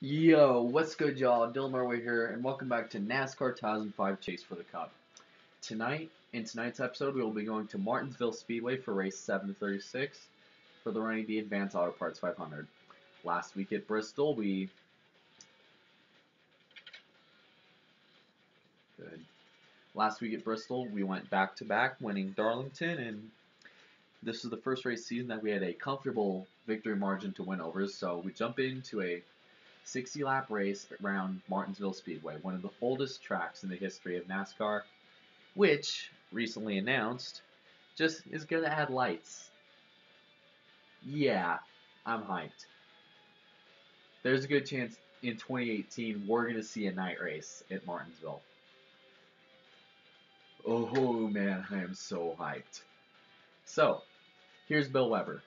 Yo, what's good, y'all? Dylan Marway here, and welcome back to NASCAR 2005 Chase for the Cup. In tonight's episode, we will be going to Martinsville Speedway for race 736 for the running the Advanced Auto Parts 500. Last week at Bristol, good. Last week at Bristol, we went back to back, winning Darlington, and this is the first race season that we had a comfortable victory margin to win over. So we jump into a 60-lap race around Martinsville Speedway, one of the oldest tracks in the history of NASCAR, which, recently announced, just is going to add lights. Yeah, I'm hyped. There's a good chance in 2018 we're going to see a night race at Martinsville. Oh man, I am so hyped. So, here's Bill Weber.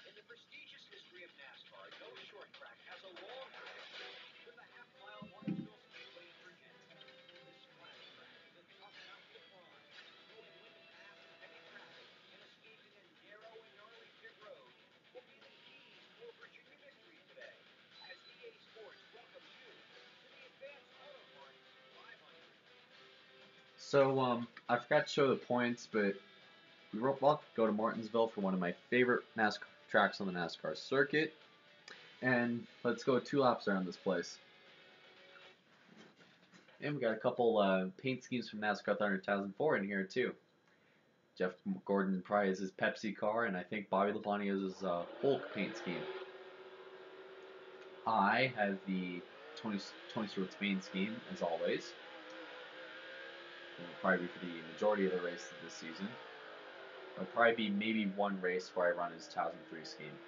In the prestigious history of NASCAR, no short track has a long tradition. With a half-mile Martinsville Speedway in Virginia, this classic track is a tough mountain to climb, knowing when to pass in heavy traffic and escaping a narrow and gnarly pit road will be the keys for Virginia victory today. As EA Sports welcomes you to the Advanced Auto Parts 500. So, I forgot to show the points, but we will go to Martinsville for one of my favorite NASCAR tracks on the NASCAR circuit. And let's go 2 laps around this place. And we got a couple paint schemes from NASCAR Thunder 2004 in here too. Jeff Gordon probably has his Pepsi car, and I think Bobby Labonte has his Hulk paint scheme. I have the Tony Stewart Spain scheme, as always. It'll probably be for the majority of the race this season. It'll probably be maybe one race where I run his 2003 scheme.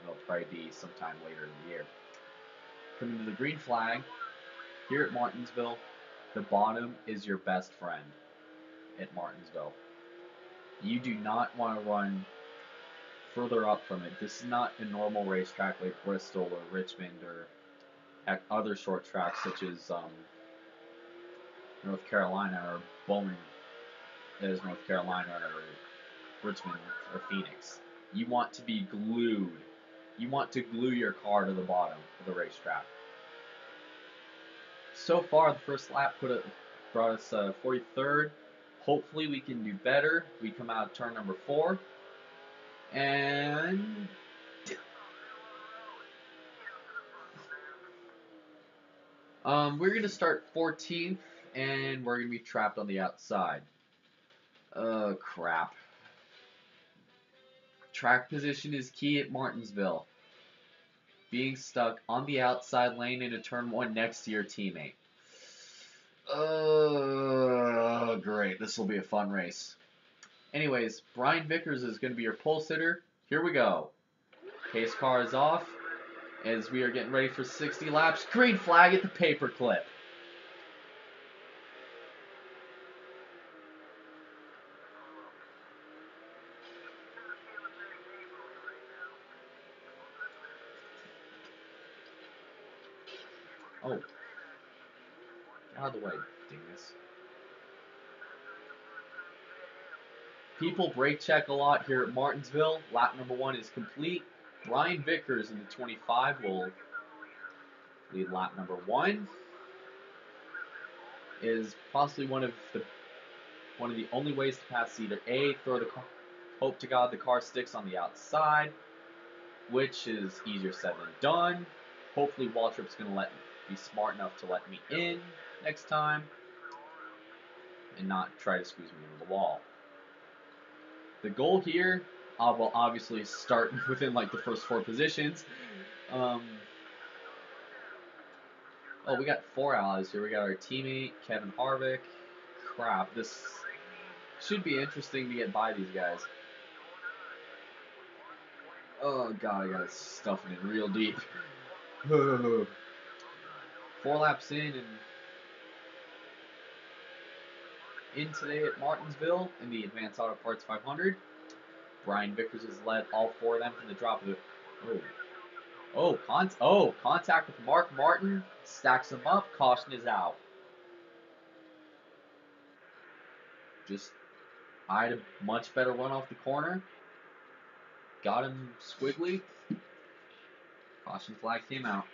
It'll probably be sometime later in the year. Coming to the green flag, here at Martinsville, the bottom is your best friend at Martinsville. You do not want to run further up from it. This is not a normal racetrack like Bristol or Richmond or other short tracks such as North Carolina or Bowman, as North Carolina or Richmond or Phoenix. You want to be glued. You want to glue your car to the bottom of the racetrack. So far, the first lap brought us 43rd. Hopefully, we can do better. We come out of turn number 4, and we're gonna start 14th, and we're gonna be trapped on the outside. Oh crap! Track position is key at Martinsville. Being stuck on the outside lane into turn 1 next to your teammate. Oh, great. This will be a fun race. Anyways, Brian Vickers is going to be your pole sitter. Here we go. Pace car is off as we are getting ready for 60 laps. Green flag at the paperclip. Oh. Out of the way, dingus. People brake check a lot here at Martinsville. Lap number 1 is complete. Brian Vickers in the 25 will lead lap number 1. Is possibly one of the only ways to pass either A, throw the car, hope to God the car sticks on the outside, which is easier said than done. Hopefully Waltrip's going to be smart enough to let me in next time and not try to squeeze me into the wall. The goal here, will obviously start within like the first 4 positions. Oh, we got 4 allies here. We got our teammate, Kevin Harvick. Crap, this should be interesting to get by these guys. Oh god, I gotta stuff it in real deep. 4 laps in, and in today at Martinsville in the Advanced Auto Parts 500. Brian Vickers has led all four of them from the drop of the. Contact with Mark Martin. Stacks him up. Caution is out. I had a much better run off the corner. Got him squiggly. Caution flag came out.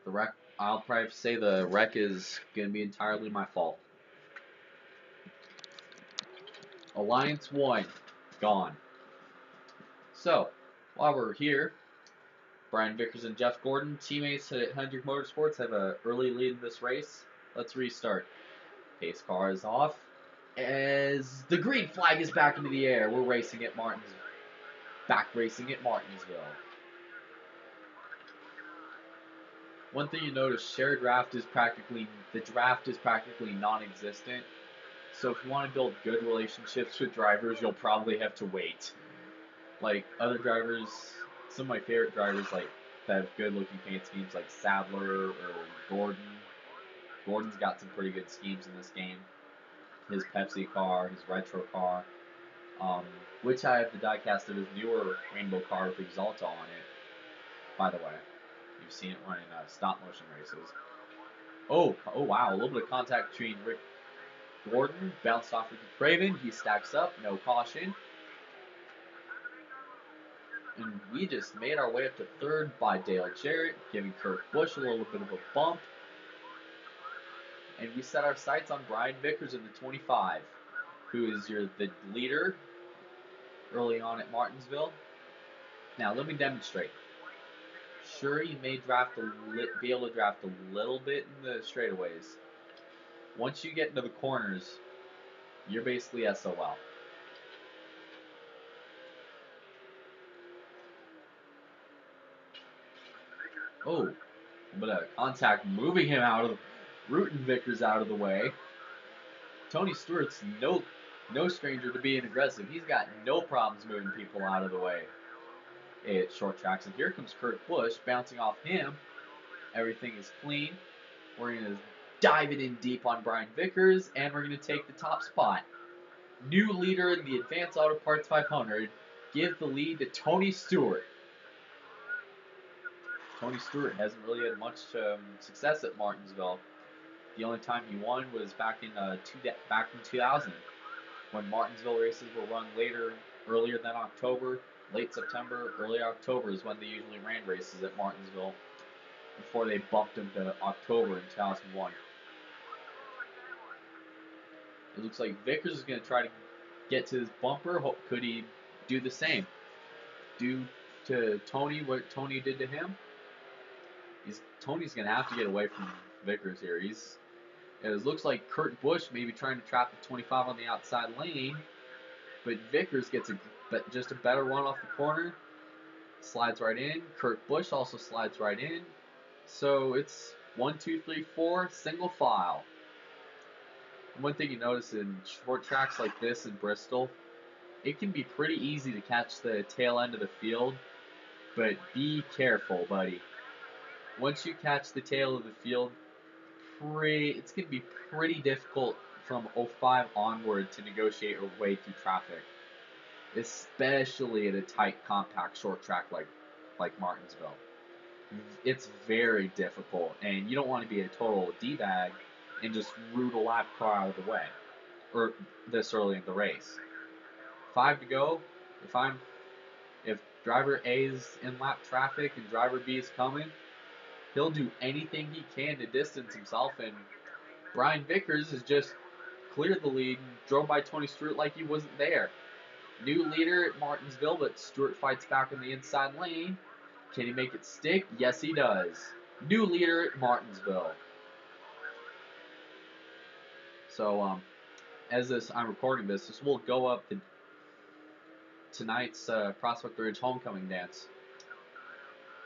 The wreck, I'll probably say the wreck is going to be entirely my fault. Alliance 1, gone. So, while we're here, Brian Vickers and Jeff Gordon, teammates at Hendrick Motorsports, have an early lead in this race. Let's restart. Pace car is off. As the green flag is back into the air, we're racing at Martinsville. Back racing at Martinsville. One thing you notice, the draft is practically non-existent. So if you want to build good relationships with drivers, you'll probably have to wait. Like other drivers, some of my favorite drivers that have good-looking paint schemes, like Sadler or Gordon. Gordon's got some pretty good schemes in this game. His Pepsi car, his retro car, which I have the diecast of his newer rainbow car with Exalta on it. By the way, you've seen it running stop motion races. Oh wow, a little bit of contact between Rick Gordon, bounced off Ricky Craven. He stacks up, no caution. And we just made our way up to third by Dale Jarrett, giving Kurt Busch a little bit of a bump. And we set our sights on Brian Vickers in the 25, who is the leader early on at Martinsville. Now, let me demonstrate. Sure, you may be able to draft a little bit in the straightaways. Once you get into the corners, you're basically SOL. Oh, a bit of contact moving him rooting Vickers out of the way. Tony Stewart's no stranger to being aggressive. He's got no problems moving people out of the way at short tracks. And here comes Kurt Busch bouncing off him. Everything is clean. We're going to dive it in deep on Brian Vickers, and we're going to take the top spot. New leader in the Advanced Auto Parts 500. Give the lead to Tony Stewart. Tony Stewart hasn't really had much success at Martinsville. The only time he won was back in 2000, when Martinsville races were run earlier than October. Late September, early October is when they usually ran races at Martinsville before they bumped them to October in 2001. It looks like Vickers is going to try to get to his bumper. Could he do the same? Do to Tony what Tony did to him? Tony's going to have to get away from Vickers here. It looks like Kurt Busch may be trying to trap the 25 on the outside lane, but Vickers gets just a better run off the corner, slides right in. Kurt Busch also slides right in. So it's 1, 2, 3, 4, single file. And one thing you notice in short tracks like this in Bristol, it can be pretty easy to catch the tail end of the field, but be careful, buddy. Once you catch the tail of the field, it's going to be pretty difficult from 05 onward to negotiate your way through traffic, especially at a tight, compact, short track like Martinsville. It's very difficult, and you don't want to be a total D-bag and just root a lap car out of the way, or this early in the race. 5 to go. If driver A is in lap traffic and driver B is coming, he'll do anything he can to distance himself, and Brian Vickers has just cleared the lead and drove by Tony Stewart like he wasn't there. New leader at Martinsville, but Stewart fights back in the inside lane. Can he make it stick? Yes, he does. New leader at Martinsville. So, I'm recording this will go up tonight's Prospect Ridge homecoming dance.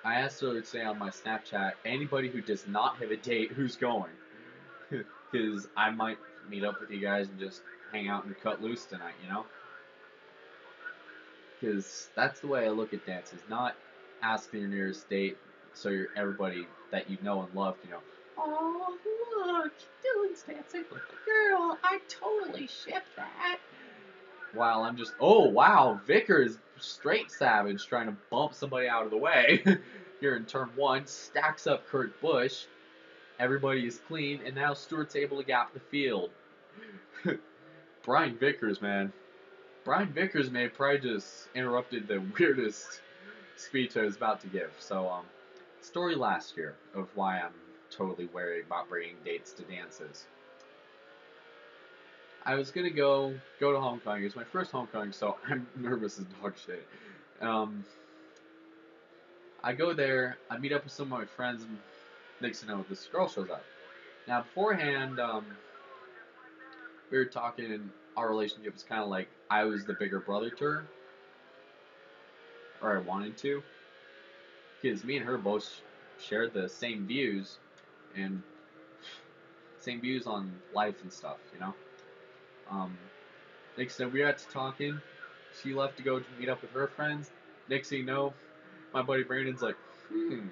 I asked earlier today on my Snapchat, anybody who does not have a date, who's going? Because I might meet up with you guys and just hang out and cut loose tonight, Because that's the way I look at dances, not ask your nearest date so everybody that you know and love, Oh, look, Dylan's dancing with the girl. I totally ship that. While I'm just, oh wow, Vickers straight savage trying to bump somebody out of the way. Here in turn one, stacks up Kurt Busch. Everybody is clean, and now Stewart's able to gap the field. Brian Vickers, man. Brian Vickers may have probably just interrupted the weirdest speech I was about to give. So, story last year of why I'm totally wary about bringing dates to dances. I was gonna go to homecoming. It's my first homecoming, so I'm nervous as dog shit. Um, I go there. I meet up with some of my friends, and next thing you know, this girl shows up. Now beforehand, we were talking, and our relationship was kind of like I was the bigger brother to her, or I wanted to, because me and her both shared the same views and same views on life and stuff, you know. Um, Next thing we got to talking, she left to go meet up with her friends. Next thing you know, my buddy Brandon's like, hmm.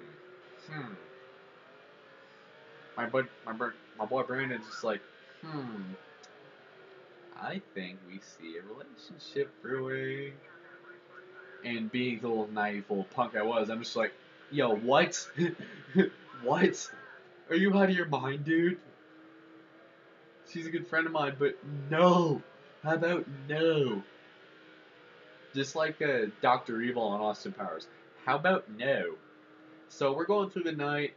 My boy Brandon's just like, I think we see a relationship brewing. And being the little naive little punk I was, I'm just like, yo, what? What? Are you out of your mind, dude? She's a good friend of mine, but no. How about no? Just like Dr. Evil on Austin Powers. How about no? So we're going through the night,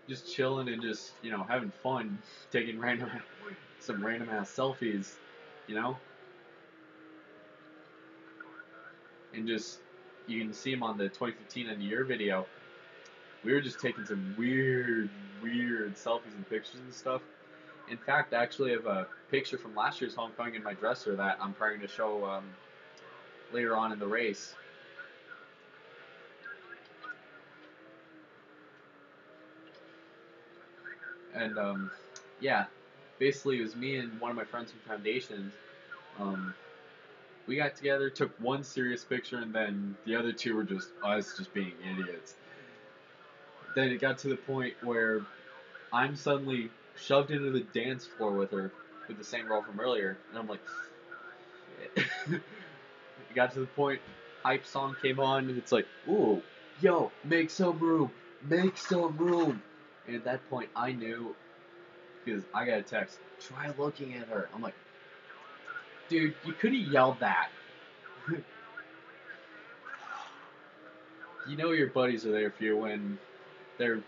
just chilling and just, having fun, taking some random ass selfies, you know? And just, you can see them on the 2015 end of year video. We were just taking some weird selfies and pictures and stuff. In fact, I actually have a picture from last year's homecoming in my dresser that I'm trying to show later on in the race. And yeah, basically it was me and one of my friends from Foundations. We got together, took one serious picture, and then the other two were just us just being idiots. Then it got to the point where I'm suddenly shoved into the dance floor with her, with the same girl from earlier, and I'm like, shit. It got to the point, hype song came on, and it's like, ooh, yo, make some room, make some room. And at that point, I knew, because I got a text, try looking at her. I'm like, dude, you could have yelled that. You know your buddies are there for you they're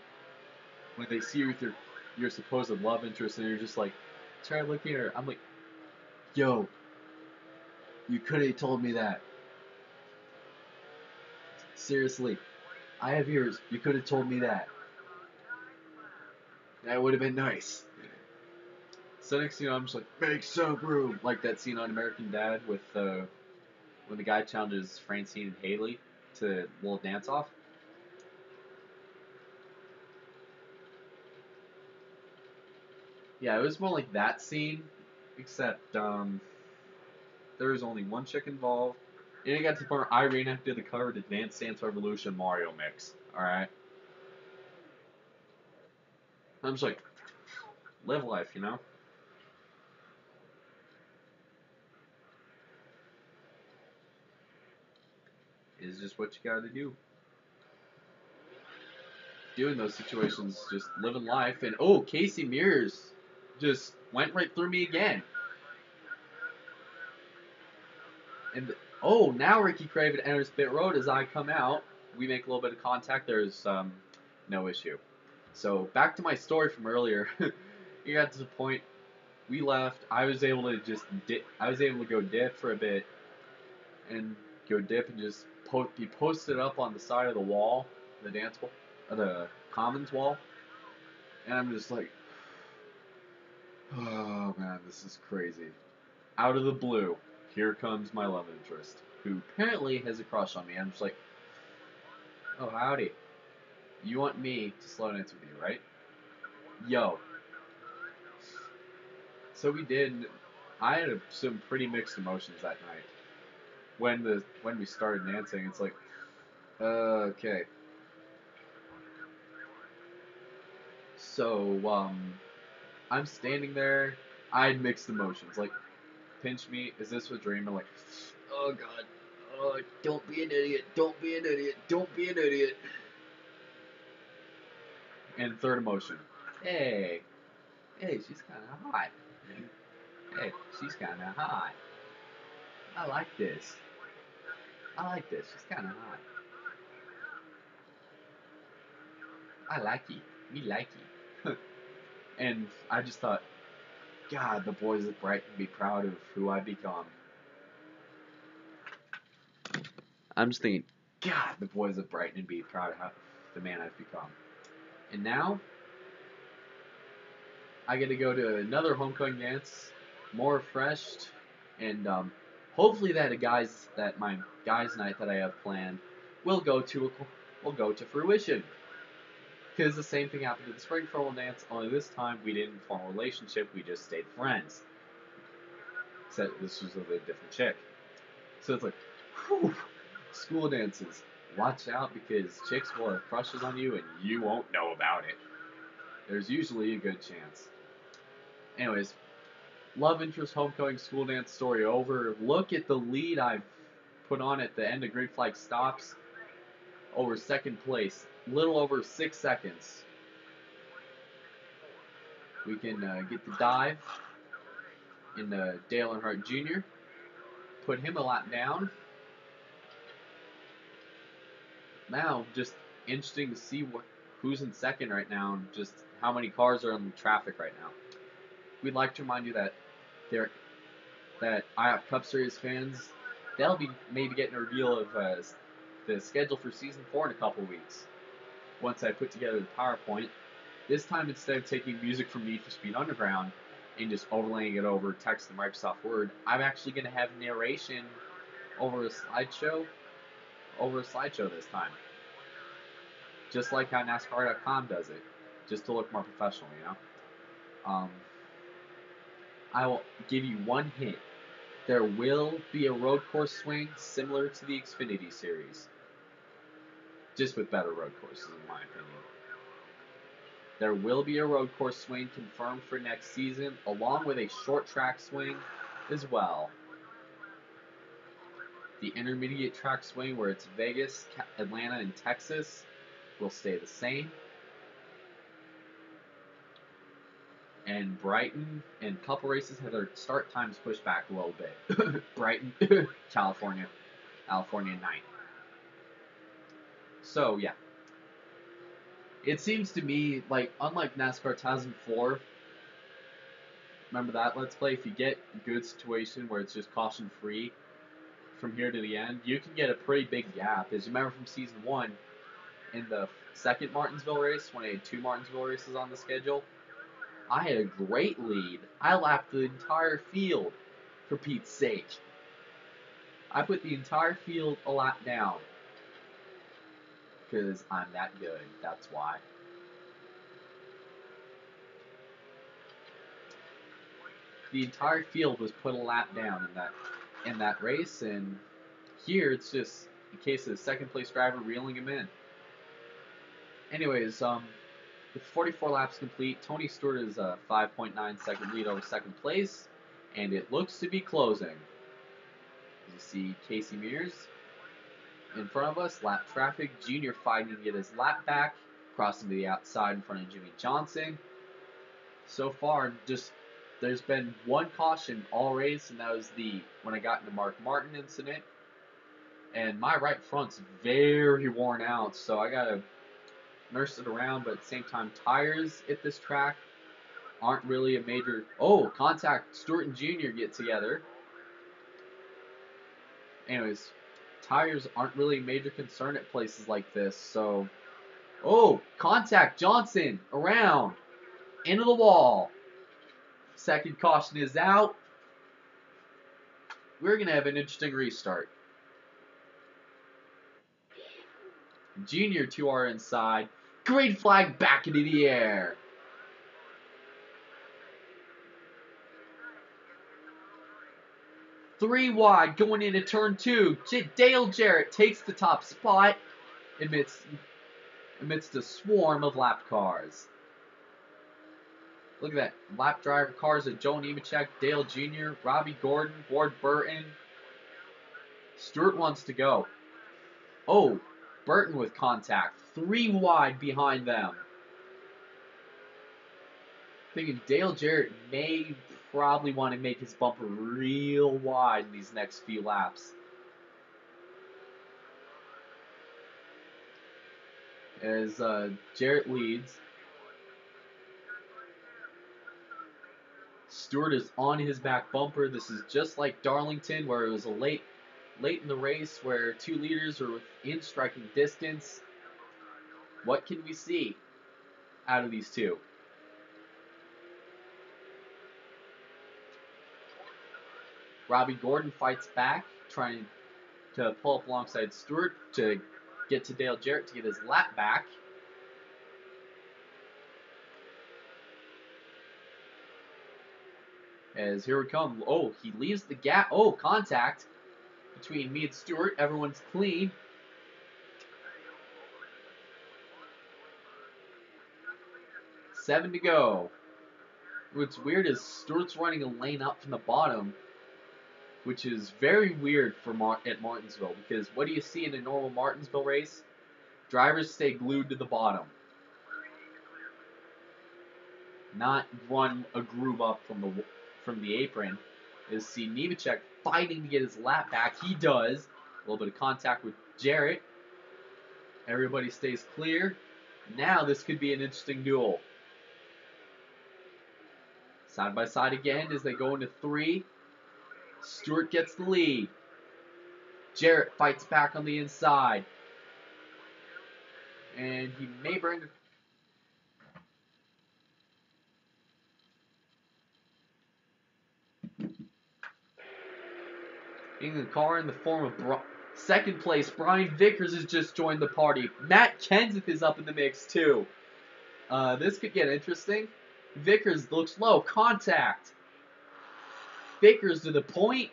when they see you with your supposed love interest, and you're just like, try looking at her. I'm like, yo, you could have told me that. Seriously, I have ears. You could have told me that. That would have been nice. So next thing you know, I'm just like, make some room. Like that scene on American Dad with when the guy challenges Francine and Haley to a little dance off. Yeah, it was more like that scene, except there was only one chick involved. And it got to the point where I reenacted the cover to Dance Dance Revolution Mario mix. Alright? I'm just like, live life, you know? It's just what you gotta do. Doing those situations, just living life. And oh, Casey Mears just went right through me again. And oh, now Ricky Craven enters pit road as I come out. We make a little bit of contact. There's no issue. So back to my story from earlier. We got to the point we left. I was able to just I was able to go dip for a bit and go dip and just be posted up on the side of the wall, the dance wall, the commons wall, and I'm just like, oh man, this is crazy. Out of the blue, here comes my love interest, who apparently has a crush on me. I'm just like, oh howdy, you want me to slow dance with you, right? Yo. So we did. And I had some pretty mixed emotions that night. When we started dancing, it's like, okay. So, I'm standing there. I had mixed emotions. Like, pinch me. Is this a dream? I'm like, oh god. Oh, don't be an idiot. Don't be an idiot. Don't be an idiot. And third emotion. Hey, she's kind of hot. Hey, she's kind of hot. I like this. I like this. She's kind of hot. I like you. We like you. And I just thought, God, the boys at Brighton be proud of who I become. I'm just thinking, God, the boys at Brighton be proud of the man I've become. And now, I get to go to another homecoming dance, more refreshed, and hopefully that my guys' night that I have planned will go to fruition. Because the same thing happened to the spring formal dance, only this time we didn't form a relationship, we just stayed friends. Except this was with a different chick. So it's like, whew, school dances. Watch out because chicks will have crushes on you and you won't know about it. There's usually a good chance. Anyways, love interest homecoming school dance story over. Look at the lead I've put on at the end of green flag stops over second place. Little over 6 seconds. We can get the dive in Dale Earnhardt Jr. Put him a lap down. Now, just interesting to see who's in second right now and just how many cars are in traffic right now. We'd like to remind you that IOP Cup Series fans, they'll be maybe getting a reveal of the schedule for Season 4 in a couple weeks. Once I put together the PowerPoint, this time instead of taking music from Need for Speed Underground and just overlaying it over text in Microsoft Word, I'm actually going to have narration over a slideshow this time. Just like how NASCAR.com does it, just to look more professional, you know? I will give you one hint. There will be a road course swing similar to the Xfinity Series. Just with better road courses, in my opinion. There will be a road course swing confirmed for next season, along with a short track swing as well. The intermediate track swing, where it's Vegas, Atlanta, and Texas, will stay the same. And Brighton and a couple races have their start times pushed back a little bit. Brighton, California 9. So, yeah. It seems to me like, unlike NASCAR 2004, remember that Let's Play? If you get a good situation where it's just caution free from here to the end, you can get a pretty big gap. As you remember from Season 1, in the second Martinsville race, when I had 2 Martinsville races on the schedule, I had a great lead. I lapped the entire field, for Pete's sake. I put the entire field a lap down. Because I'm that good. That's why. The entire field was put a lap down in that race, and here it's just a case of the second place driver reeling him in. Anyways, with 44 laps complete, Tony Stewart is a 5.9 second lead over second place, and it looks to be closing. You see Casey Mears in front of us, lap traffic, Junior fighting to get his lap back, crossing to the outside in front of Jimmy Johnson. So far, there's been one caution all race, and that was when I got in the Mark Martin incident. And my right front's very worn out, so I gotta nurse it around, but at the same time, tires at this track aren't really a major... Oh, contact. Stewart and Junior get together. Anyways, tires aren't really a major concern at places like this, so... Oh, contact. Johnson around. Into the wall. Second caution is out. We're going to have an interesting restart. Junior to our inside. Green flag back into the air. Three wide going into turn 2. Dale Jarrett takes the top spot amidst a swarm of lap cars. Look at that. Lap driver cars of Joe Nemechek, Dale Jr., Robbie Gordon, Ward Burton. Stewart wants to go. Oh, Burton with contact. 3 wide behind them. Thinking Dale Jarrett may probably want to make his bumper real wide in these next few laps. As Jarrett leads. Stewart is on his back bumper. This is just like Darlington, where it was a late in the race where 2 leaders are within striking distance. What can we see out of these two? Robbie Gordon fights back, trying to pull up alongside Stewart to get to Dale Jarrett to get his lap back. As here we come. Oh, he leaves the gap. Oh, contact between me and Stewart. Everyone's clean. Seven to go. What's weird is Stewart's running a lane up from the bottom, which is very weird for at Martinsville, because what do you see in a normal Martinsville race? Drivers stay glued to the bottom, not run a groove up from the apron. Is see Nemechek fighting to get his lap back. He does. A little bit of contact with Jarrett. Everybody stays clear. Now this could be an interesting duel. Side by side again as they go into 3. Stewart gets the lead. Jarrett fights back on the inside. And he may bring... in the car in the form of second place, Brian Vickers has just joined the party. Matt Kenseth is up in the mix too. This could get interesting. Vickers looks low. Contact. Vickers to the point.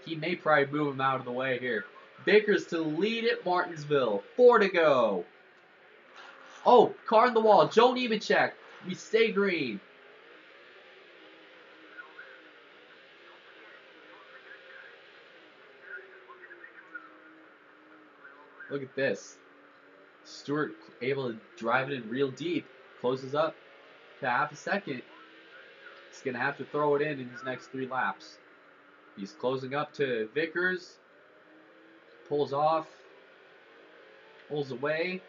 He may probably move him out of the way here. Vickers to lead at Martinsville. 4 to go. Oh, car in the wall. Joe Nemechek. We stay green. Look at this. Stewart able to drive it in real deep. Closes up to half a second. He's going to have to throw it in his next 3 laps. He's closing up to Vickers. Pulls off. Pulls away.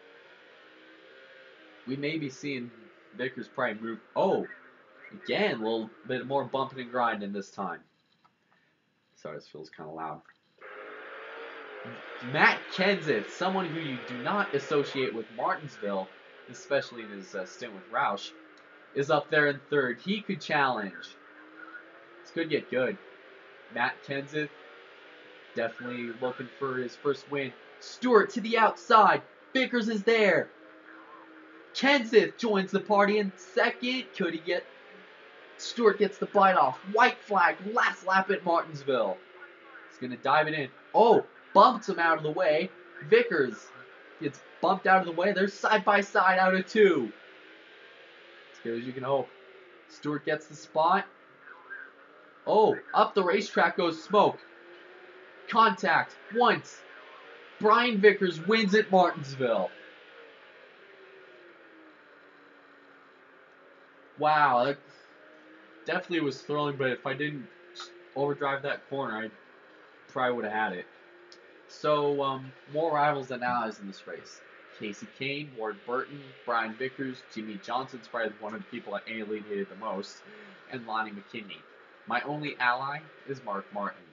We may be seeing Vickers probably move. Oh, again, a little bit more bumping and grinding this time. Sorry, this feels kind of loud. Matt Kenseth, someone who you do not associate with Martinsville, especially in his stint with Roush, is up there in 3rd. He could challenge. This could get good. Matt Kenseth, definitely looking for his first win. Stewart to the outside. Vickers is there. Kenseth joins the party in 2nd. Could he get... Stewart gets the bite off. White flag. Last lap at Martinsville. He's going to dive it in. Oh, bumps him out of the way. Vickers gets bumped out of the way. They're side by side out of 2. As good as you can hope. Stewart gets the spot. Oh, up the racetrack goes Smoke. Contact. Once. Brian Vickers wins at Martinsville. Wow, that definitely was thrilling, but if I didn't overdrive that corner, I probably would have had it. So, more rivals than allies in this race. Casey Kane, Ward Burton, Brian Vickers, Jimmy Johnson's probably one of the people I alienated the most, and Lonnie McKinney. My only ally is Mark Martin.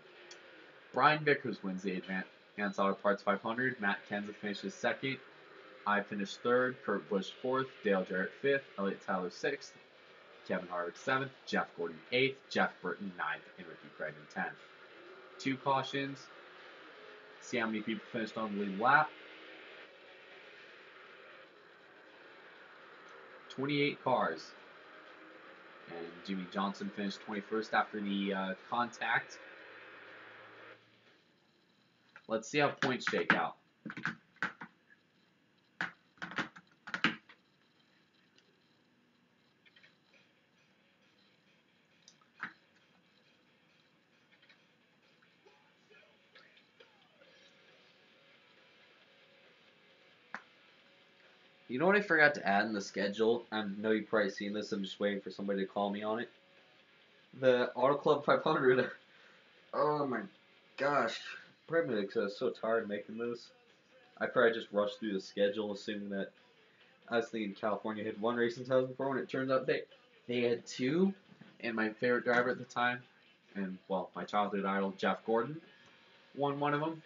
Brian Vickers wins the Advanced Auto Parts 500. Matt Kenseth finishes 2nd. I finished 3rd. Kurt Busch 4th. Dale Jarrett 5th. Elliott Tyler 6th. Kevin Harvick 7th. Jeff Gordon 8th. Jeff Burton 9th. And Ricky Craig 10th. 2 cautions. See how many people finished on the lead lap. 28 cars. And Jimmy Johnson finished 21st after the contact. Let's see how points shake out. You know what I forgot to add in the schedule? I know you've probably seen this. I'm just waiting for somebody to call me on it. The Auto Club 500. Oh my gosh. Probably because I was so tired making this. I probably just rushed through the schedule assuming that I was thinking California had one race in 2004 when it turns out they had two. And my favorite driver at the time, and well, my childhood idol, Jeff Gordon, won one of them.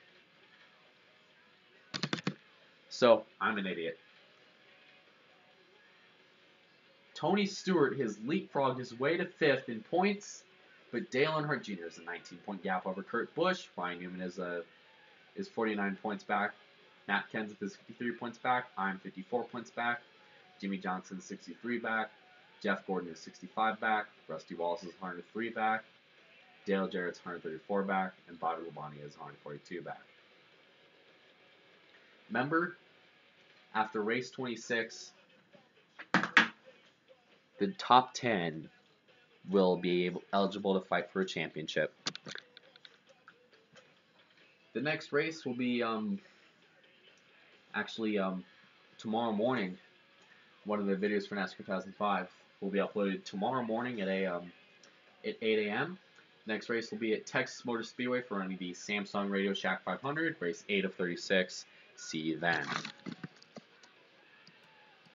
So, I'm an idiot. Tony Stewart has leapfrogged his way to 5th in points, but Dale Earnhardt Jr. is a 19-point gap over Kurt Busch. Ryan Newman is 49 points back. Matt Kenseth is 53 points back. I'm 54 points back. Jimmy Johnson is 63 back. Jeff Gordon is 65 back. Rusty Wallace is 103 back. Dale Jarrett's 134 back. And Bobby Labonte is 142 back. Remember, after race 26, the top 10 will be eligible to fight for a championship. The next race will be actually tomorrow morning. One of the videos for NASCAR 2005 will be uploaded tomorrow morning at 8 a.m. Next race will be at Texas Motor Speedway for running the Samsung Radio Shack 500, race 8 of 36. See you then.